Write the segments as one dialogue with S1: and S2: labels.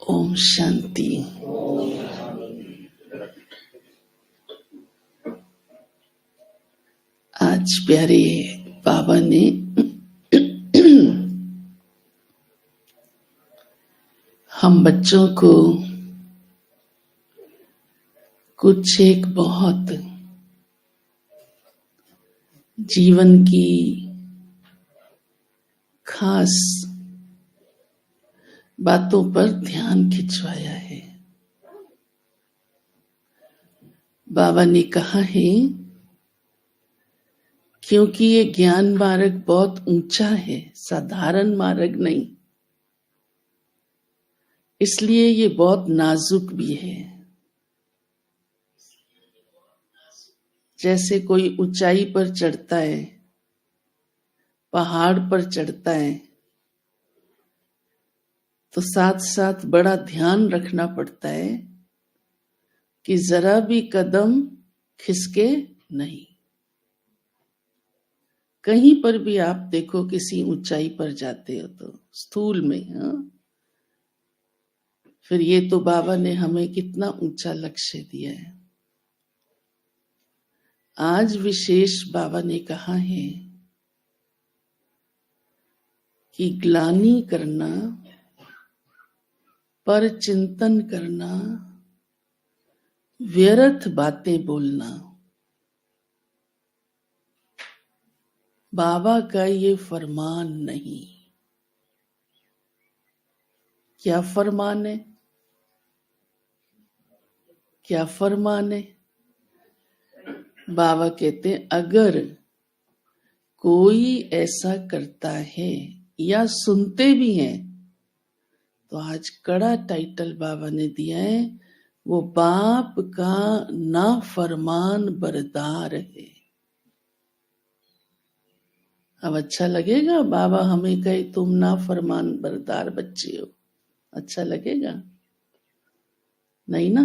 S1: ओम शांति। आज प्यारे बाबा ने हम बच्चों को कुछ एक बहुत जीवन की खास बातों पर ध्यान खिंचवाया है। बाबा ने कहा है क्योंकि ये ज्ञान मार्ग बहुत ऊंचा है, साधारण मार्ग नहीं, इसलिए ये बहुत नाजुक भी है। जैसे कोई ऊंचाई पर चढ़ता है, पहाड़ पर चढ़ता है, तो साथ साथ बड़ा ध्यान रखना पड़ता है कि जरा भी कदम खिसके नहीं। कहीं पर भी आप देखो किसी ऊंचाई पर जाते हो तो स्थूल में, फिर ये तो बाबा ने हमें कितना ऊंचा लक्ष्य दिया है। आज विशेष बाबा ने कहा है कि ग्लानि करना, पर चिंतन करना, व्यर्थ बातें बोलना, बाबा का ये फरमान नहीं। क्या फरमान है? क्या फरमान है? बाबा कहते हैं अगर कोई ऐसा करता है या सुनते भी हैं, तो आज कड़ा टाइटल बाबा ने दिया है, वो बाप का नाफरमान बरदार है। अब अच्छा लगेगा बाबा हमें कहे तुम नाफरमान बरदार बच्चे हो? अच्छा लगेगा? नहीं ना।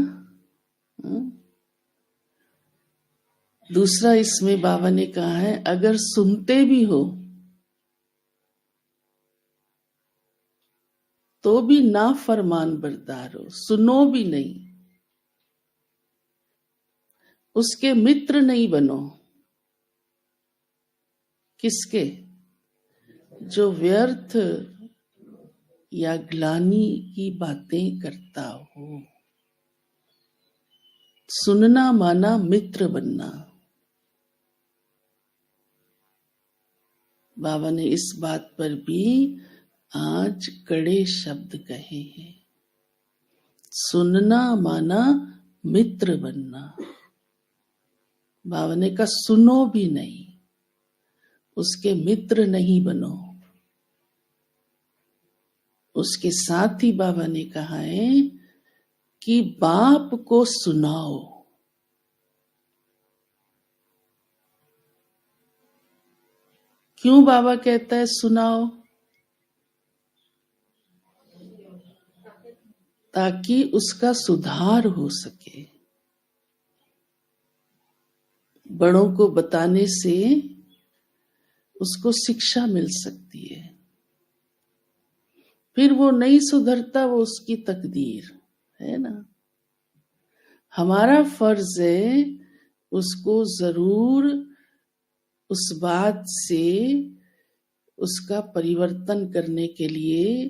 S1: दूसरा इसमें बाबा ने कहा है अगर सुनते भी हो तो भी नाफरमान बरदार हो, सुनो भी नहीं, उसके मित्र नहीं बनो। किसके? जो व्यर्थ या ग्लानि की बातें करता हो। सुनना माना मित्र बनना। बाबा ने इस बात पर भी आज कड़े शब्द कहे हैं। सुनना माना मित्र बनना। बाबा ने कहा सुनो भी नहीं, उसके मित्र नहीं बनो। उसके साथ ही बाबा ने कहा है कि बाप को सुनाओ। क्यों बाबा कहता है सुनाओ? ताकि उसका सुधार हो सके। बड़ों को बताने से उसको शिक्षा मिल सकती है। फिर वो नहीं सुधरता, वो उसकी तकदीर है ना। हमारा फर्ज है उसको जरूर उस बात से उसका परिवर्तन करने के लिए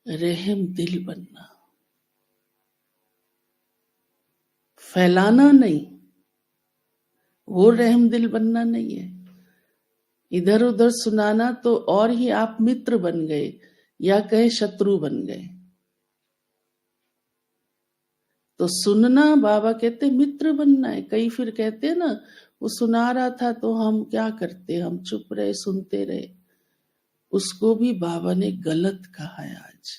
S1: रहम दिल बनना, फैलाना नहीं। वो रहम दिल बनना नहीं है। इधर उधर सुनाना तो और ही आप मित्र बन गए या कहे शत्रु बन गए। तो सुनना बाबा कहते मित्र बनना है। कई फिर कहते हैं ना वो सुना रहा था तो हम क्या करते, हम चुप रहे, सुनते रहे। उसको भी बाबा ने गलत कहा है आज।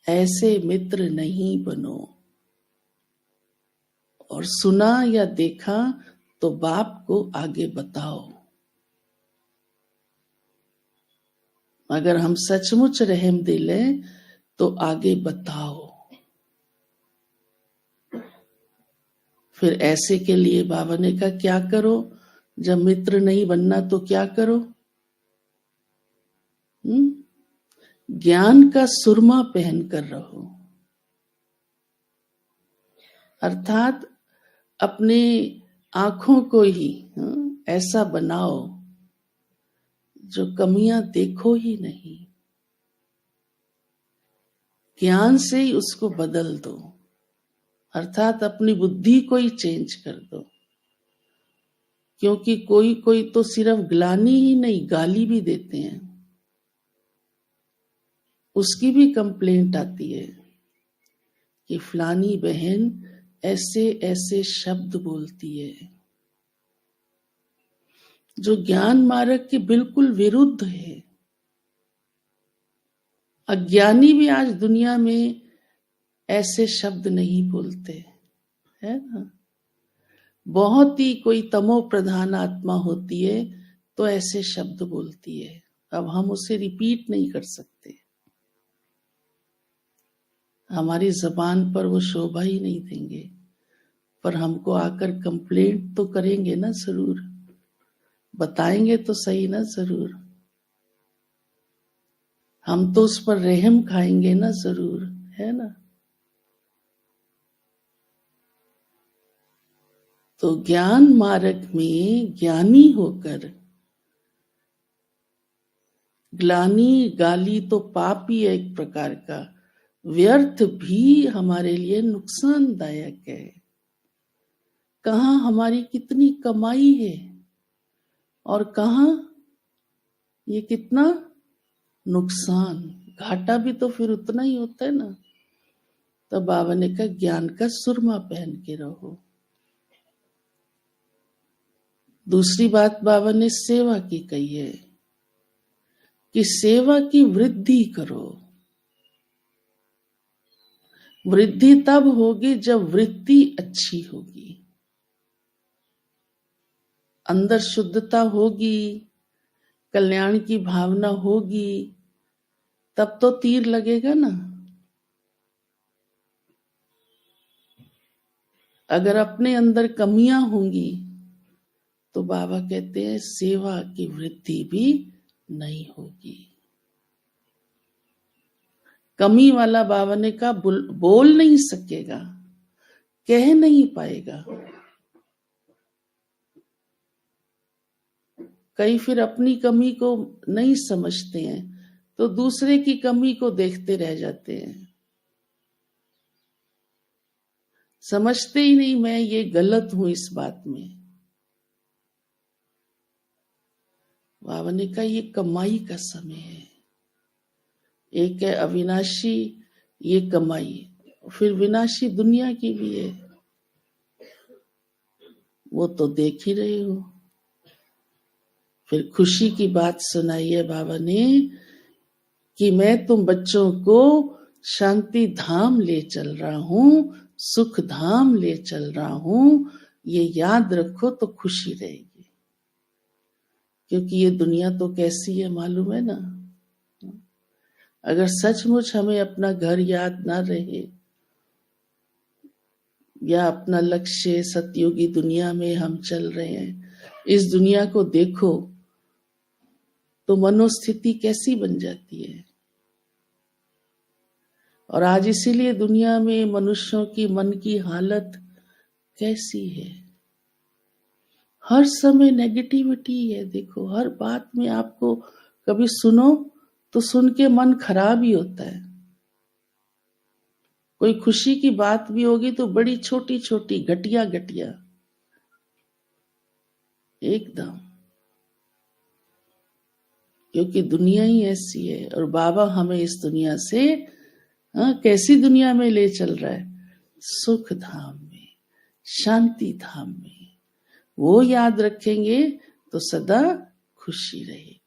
S1: ऐसे मित्र नहीं बनो। और सुना या देखा तो बाप को आगे बताओ। अगर हम सचमुच रहम दिल है तो आगे बताओ। फिर ऐसे के लिए बाबा ने कहा क्या करो? जब मित्र नहीं बनना तो क्या करो? ज्ञान का सुरमा पहन कर रहो, अर्थात अपने आंखों को ही ऐसा बनाओ जो कमियां देखो ही नहीं, ज्ञान से ही उसको बदल दो, अर्थात अपनी बुद्धि को ही चेंज कर दो। क्योंकि कोई कोई तो सिर्फ ग्लानि ही नहीं, गाली भी देते हैं, उसकी भी कंप्लेंट आती है कि फलानी बहन ऐसे ऐसे शब्द बोलती है, जो ज्ञान मार्ग के बिल्कुल विरुद्ध है। अज्ञानी भी आज दुनिया में ऐसे शब्द नहीं बोलते, है ना। बहुत ही कोई तमो प्रधान आत्मा होती है तो ऐसे शब्द बोलती है। अब हम उसे रिपीट नहीं कर सकते, हमारी जबान पर वो शोभा ही नहीं देंगे, पर हमको आकर कंप्लेंट तो करेंगे ना जरूर, बताएंगे तो सही ना जरूर, हम तो उस पर रहम खाएंगे ना जरूर, है ना। तो ज्ञान मार्ग में ज्ञानी होकर ग्लानि गाली तो पाप ही है एक प्रकार का, व्यर्थ भी हमारे लिए नुकसानदायक है। कहाँ हमारी कितनी कमाई है और कहाँ ये कितना नुकसान, घाटा भी तो फिर उतना ही होता है ना। तो बाबा ने कहा ज्ञान का सुरमा पहन के रहो। दूसरी बात बाबा ने सेवा की कही है कि सेवा की वृद्धि करो। वृद्धि तब होगी जब वृत्ति अच्छी होगी, अंदर शुद्धता होगी, कल्याण की भावना होगी, तब तो तीर लगेगा ना। अगर अपने अंदर कमियां होंगी तो बाबा कहते हैं सेवा की वृद्धि भी नहीं होगी। कमी वाला बाबा ने कहा बोल नहीं सकेगा, कह नहीं पाएगा। कई फिर अपनी कमी को नहीं समझते हैं तो दूसरे की कमी को देखते रह जाते हैं, समझते ही नहीं मैं ये गलत हूं इस बात में। बाबा ने कहा ये कमाई का समय है, एक है अविनाशी ये कमाई, फिर विनाशी दुनिया की भी है, वो तो देख ही रहे हो। फिर खुशी की बात सुनाई है बाबा ने कि मैं तुम बच्चों को शांति धाम ले चल रहा हूं, सुख धाम ले चल रहा हूं, ये याद रखो तो खुशी रहेगी। क्योंकि ये दुनिया तो कैसी है मालूम है ना। अगर सचमुच हमें अपना घर याद ना रहे या अपना लक्ष्य सतयुगी दुनिया में हम चल रहे हैं, इस दुनिया को देखो तो मनोस्थिति कैसी बन जाती है। और आज इसीलिए दुनिया में मनुष्यों की मन की हालत कैसी है, हर समय नेगेटिविटी है। देखो हर बात में आपको कभी सुनो तो सुन के मन खराब ही होता है। कोई खुशी की बात भी होगी तो बड़ी छोटी छोटी घटिया घटिया एकदम, क्योंकि दुनिया ही ऐसी है। और बाबा हमें इस दुनिया से कैसी दुनिया में ले चल रहा है, सुख धाम में, शांति धाम में। वो याद रखेंगे तो सदा खुशी रहेगी।